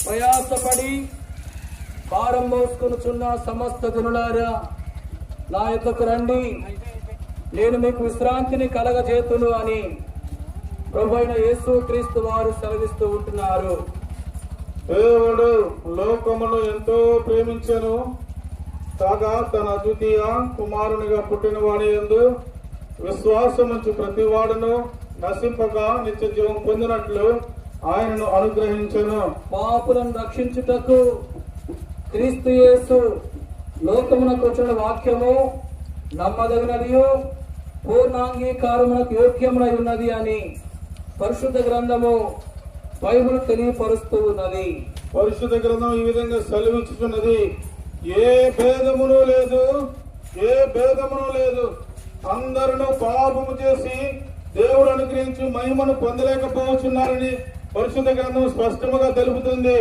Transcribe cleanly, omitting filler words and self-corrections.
ప్రయాసపడి భారం మోసుకొనుచున్న సమస్త జనులారా, నా యొద్దకు రండి, నేను మీకు విశ్రాంతిని కలగజేతును అని ప్రభువైన యేసు క్రీస్తు వారు సెలవిస్తూ ఉంటున్నారు. దేవుడు లోకమును ఎంతో ప్రేమించెను, కాగా తన అద్వితీయ కుమారునిగా పుట్టిన వాడి యందు విశ్వాసముంచు ప్రతి వాడును నశింపక నిత్య జీవం పొందినట్లు ఆయనను అనుగ్రహించెను. పాపులను రక్షించుటకు క్రీస్తు యేసు లోకమునకు వచ్చిన వాక్యము నమ్మదగినదియు పూర్ణాంగీకారమునకు యోగ్యమునై ఉన్నది అని పరిశుద్ధ గ్రంథము బైబిల్ తెలియపరుస్తూ ఉన్నది. పరిశుద్ధ గ్రంథం ఈ విధంగా సెలవిచ్చుతున్నది, ఏ భేదమును లేదు, అందరూ పాపము చేసి దేవుడు అనుగ్రహించి మహిమను పొందలేకపోతున్నారని పరిశుద్ధ గ్రంథం స్పష్టముగా తెలుపుతుంది.